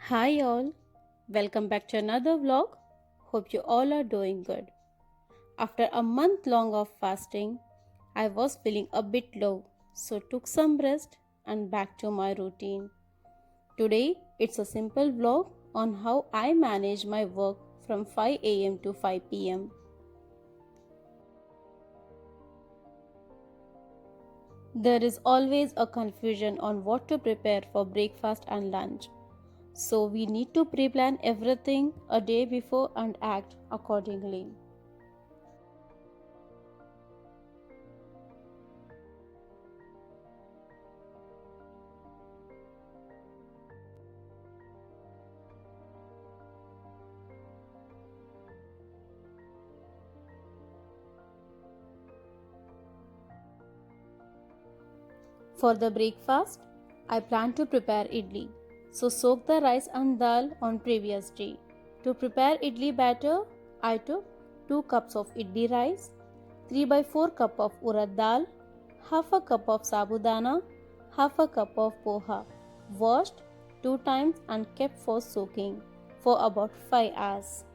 Hi all, welcome back to another vlog. Hope you all are doing good. After a month long of fasting, I was feeling a bit low, so took some rest and back to my routine. Today it's a simple vlog on how I manage my work from 5 a.m. to 5 p.m. There is always a confusion on what to prepare for breakfast and lunch. So we need to pre-plan everything a day before and act accordingly. For the breakfast, I plan to prepare idli. So soak the rice and dal on previous day. To prepare idli batter, I took 2 cups of idli rice, 3 by 4 cup of urad dal, half a cup of sabudana, half a cup of poha, washed 2 times and kept for soaking for about 5 hours.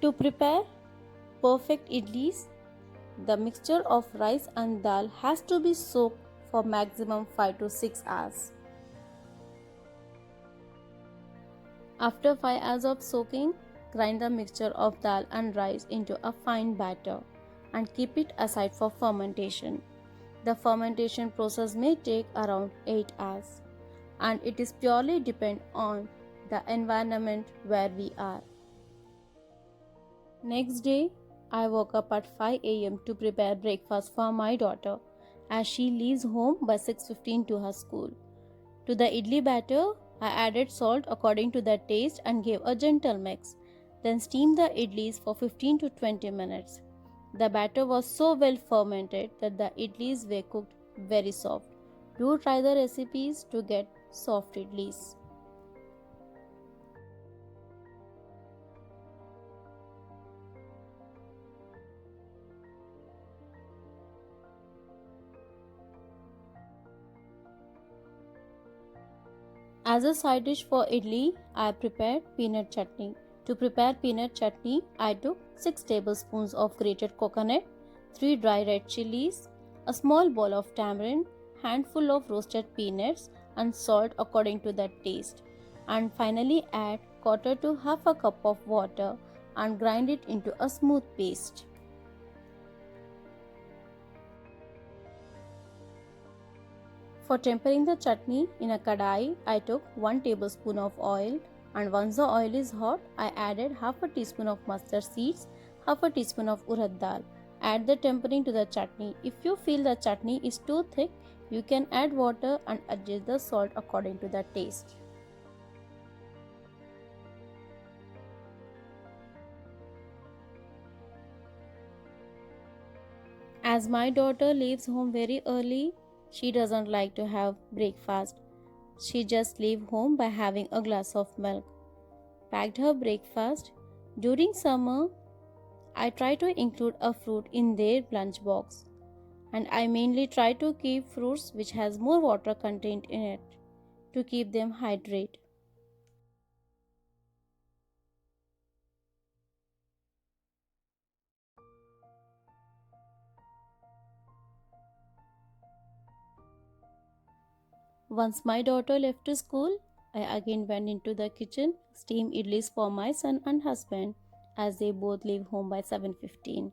To prepare perfect idlis, the mixture of rice and dal has to be soaked for maximum 5 to 6 hours. After 5 hours of soaking, grind the mixture of dal and rice into a fine batter and keep it aside for fermentation. The fermentation process may take around 8 hours and it is purely depend on the environment where we are. Next day, I woke up at 5 a.m. to prepare breakfast for my daughter as she leaves home by 6:15 to her school. To the idli batter, I added salt according to their taste and gave a gentle mix. Then steamed the idlis for 15 to 20 minutes. The batter was so well fermented that the idlis were cooked very soft. Do try the recipes to get soft idlis. As a side dish for idli, I prepared peanut chutney. To prepare peanut chutney, I took 6 tablespoons of grated coconut, 3 dry red chilies, a small bowl of tamarind, handful of roasted peanuts and salt according to their taste. And finally add quarter to half a cup of water and grind it into a smooth paste. For tempering the chutney in a kadai, I took 1 tablespoon of oil and once the oil is hot, I added half a teaspoon of mustard seeds, half a teaspoon of urad dal. Add the tempering to the chutney. If you feel the chutney is too thick, you can add water and adjust the salt according to the taste. As my daughter leaves home very early, she doesn't like to have breakfast. She just leaves home by having a glass of milk. Packed her breakfast. During summer, I try to include a fruit in their lunch box, and I mainly try to keep fruits which has more water content in it to keep them hydrated. Once my daughter left to school, I again went into the kitchen, steamed idlis for my son and husband as they both leave home by 7:15.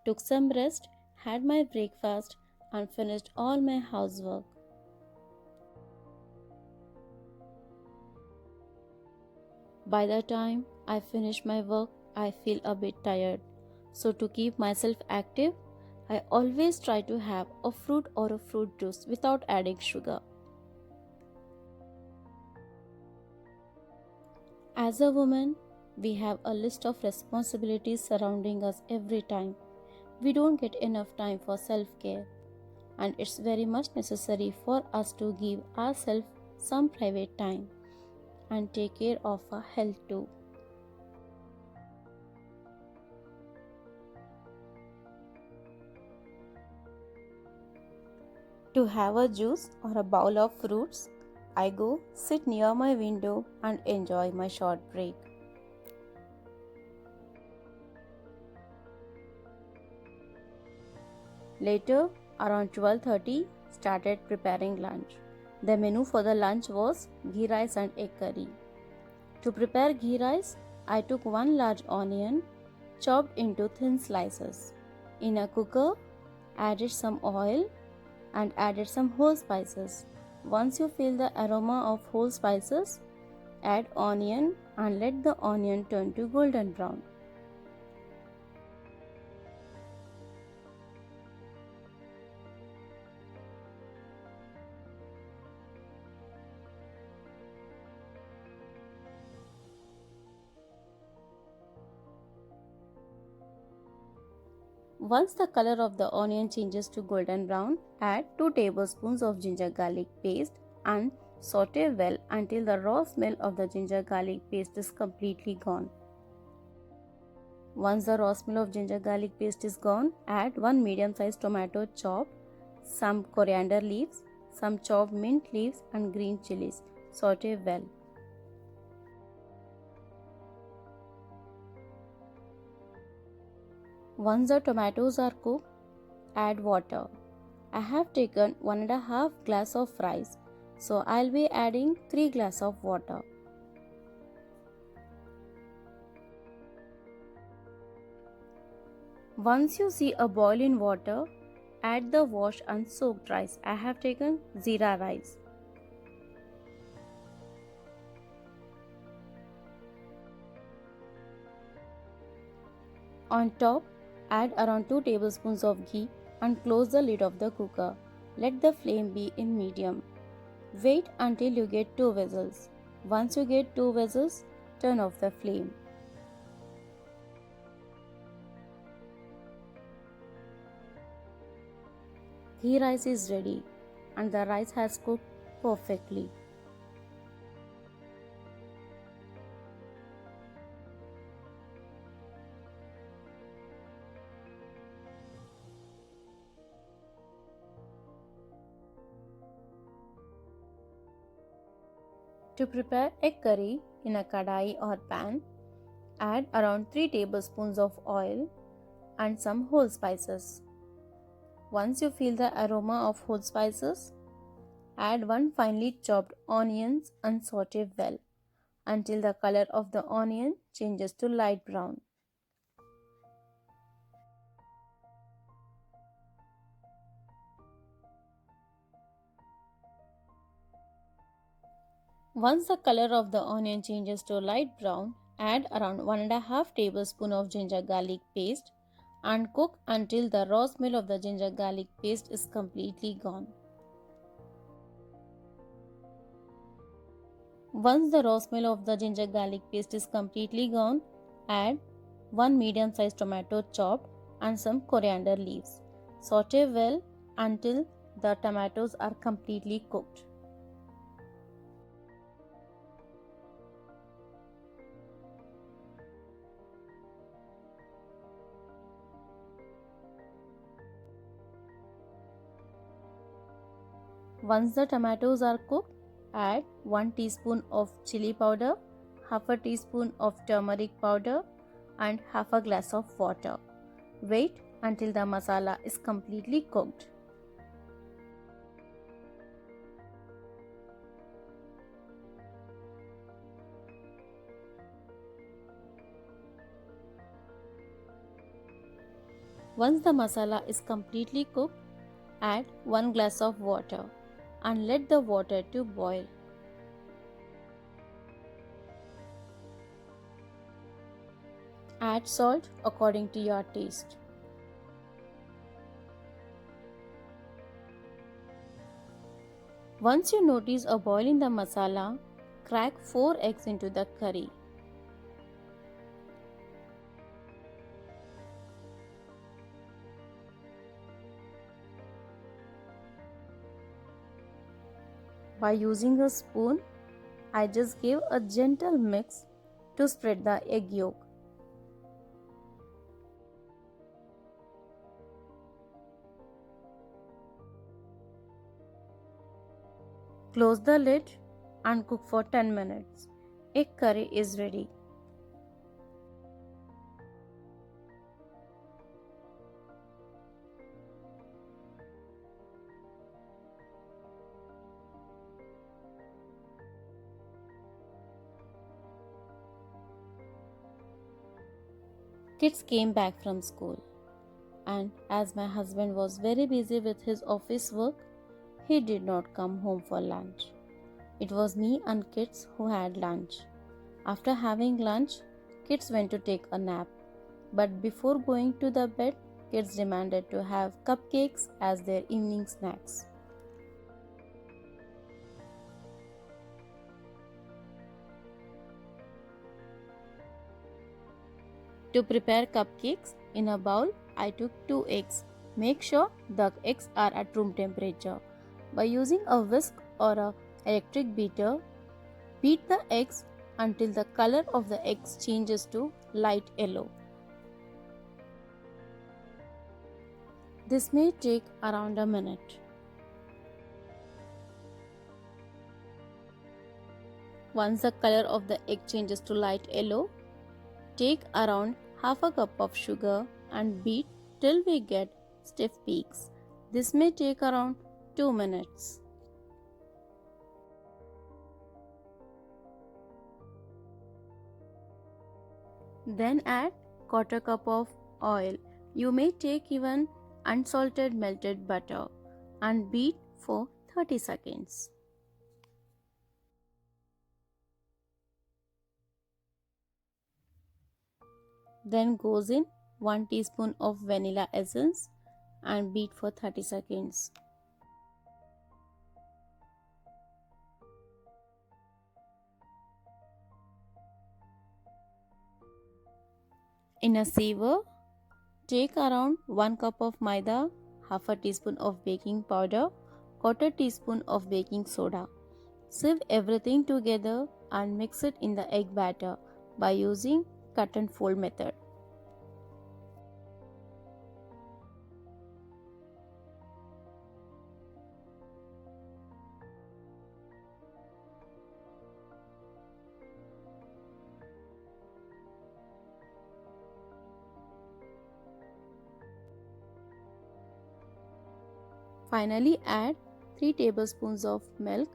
Took some rest, had my breakfast and finished all my housework. By the time I finish my work, I feel a bit tired. So to keep myself active, I always try to have a fruit or a fruit juice without adding sugar. As a woman, we have a list of responsibilities surrounding us every time. We don't get enough time for self-care, and it's very much necessary for us to give ourselves some private time and take care of our health too. To have a juice or a bowl of fruits, I go sit near my window and enjoy my short break. Later, around 12:30, started preparing lunch. The menu for the lunch was ghee rice and egg curry. To prepare ghee rice, I took one large onion, chopped into thin slices. In a cooker, added some oil and added some whole spices. Once you feel the aroma of whole spices, add onion and let the onion turn to golden brown. Once the color of the onion changes to golden brown, add 2 tablespoons of ginger garlic paste and saute well until the raw smell of the ginger garlic paste is completely gone. Once the raw smell of ginger garlic paste is gone, add 1 medium-sized tomato chopped, some coriander leaves, some chopped mint leaves and green chilies. Saute well. Once the tomatoes are cooked, add water. I have taken 1.5 glass of rice, so I'll be adding 3 glass of water. Once you see a boil in water, add the washed and soaked rice. I have taken Zira rice. On top, add around 2 tablespoons of ghee and close the lid of the cooker. Let the flame be in medium. Wait until you get 2 whistles. Once you get 2 whistles, turn off the flame. Ghee rice is ready and the rice has cooked perfectly. To prepare egg curry in a kadai or pan, add around 3 tablespoons of oil and some whole spices. Once you feel the aroma of whole spices, add 1 finely chopped onions and saute well until the color of the onion changes to light brown. Once the color of the onion changes to light brown, add around 1.5 tablespoons of ginger garlic paste and cook until the raw smell of the ginger garlic paste is completely gone. Once the raw smell of the ginger garlic paste is completely gone, add 1 medium-sized tomato chopped and some coriander leaves. Saute well until the tomatoes are completely cooked. Once the tomatoes are cooked, add 1 teaspoon of chili powder, half a teaspoon of turmeric powder and half a glass of water. Wait until the masala is completely cooked. Once the masala is completely cooked, add 1 glass of water and let the water to boil. Add salt according to your taste. Once you notice a boil in the masala, crack 4 eggs into the curry. By using a spoon, I just gave a gentle mix to spread the egg yolk. Close the lid and cook for 10 minutes. Egg curry is ready. Kids came back from school, and as my husband was very busy with his office work, he did not come home for lunch. It was me and kids who had lunch. After having lunch, kids went to take a nap. But before going to the bed, kids demanded to have cupcakes as their evening snacks. To prepare cupcakes, in a bowl, I took 2 eggs. Make sure the eggs are at room temperature. By using a whisk or a electric beater, beat the eggs until the color of the eggs changes to light yellow. This may take around a minute. Once the color of the egg changes to light yellow, take around half a cup of sugar and beat till we get stiff peaks. This may take around 2 minutes. Then add quarter cup of oil. You may take even unsalted melted butter and beat for 30 seconds. Then goes in 1 teaspoon of vanilla essence and beat for 30 seconds. In a sieve, take around 1 cup of maida, half a teaspoon of baking powder, quarter teaspoon of baking soda. Sieve everything together and mix it in the egg batter by using cut and fold method. Finally, add 3 tablespoons of milk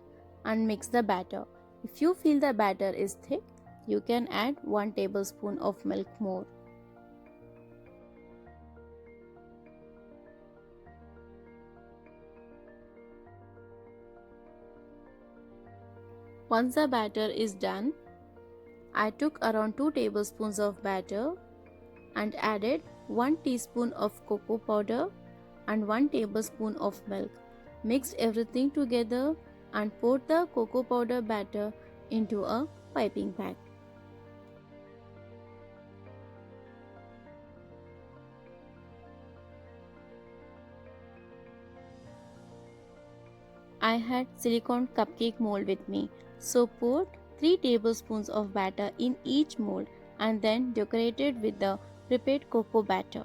and mix the batter. If you feel the batter is thick, you can add 1 tablespoon of milk more. Once the batter is done, I took around 2 tablespoons of batter and added 1 teaspoon of cocoa powder and 1 tablespoon of milk. Mixed everything together and poured the cocoa powder batter into a piping bag. I had silicone cupcake mold with me, so poured 3 tablespoons of batter in each mold and then decorated with the prepared cocoa batter.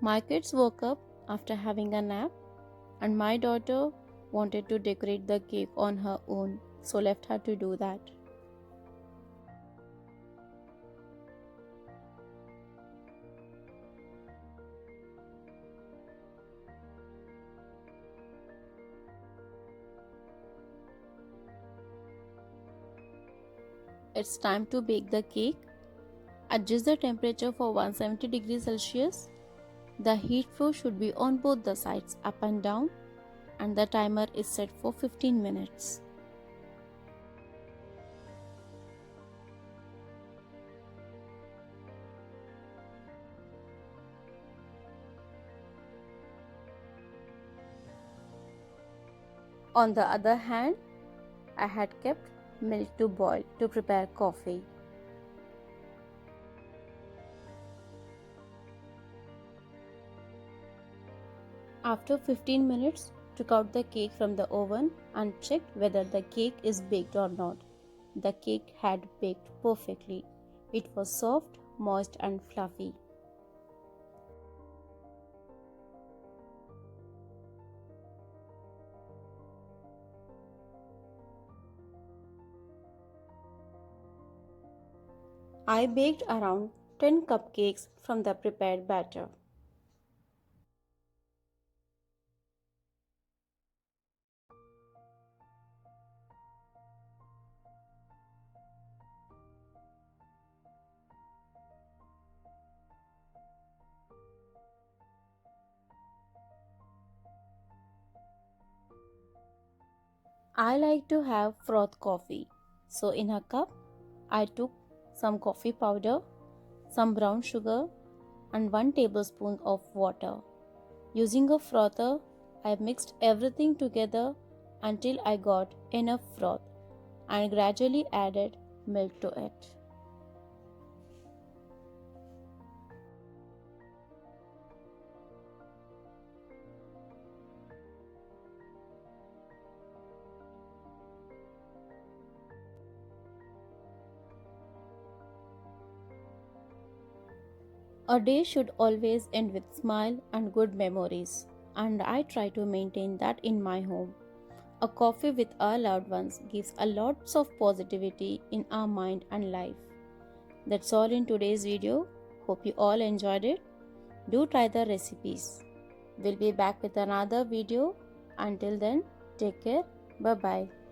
My kids woke up after having a nap, and my daughter wanted to decorate the cake on her own, so left her to do that. It's time to bake the cake. Adjust the temperature for 170 degrees Celsius. The heat flow should be on both the sides, up and down, and the timer is set for 15 minutes. On the other hand, I had kept milk to boil to prepare coffee. After 15 minutes, took out the cake from the oven and checked whether the cake is baked or not. The cake had baked perfectly. It was soft, moist and fluffy. I baked around 10 cupcakes from the prepared batter. I like to have froth coffee. So in a cup, I took some coffee powder, some brown sugar and 1 tablespoon of water. Using a frother, I mixed everything together until I got enough froth and gradually added milk to it. A day should always end with smile and good memories, and I try to maintain that in my home. A coffee with our loved ones gives a lots of positivity in our mind and life. That's all in today's video. Hope you all enjoyed it. Do try the recipes. We'll be back with another video. Until then, take care. Bye bye.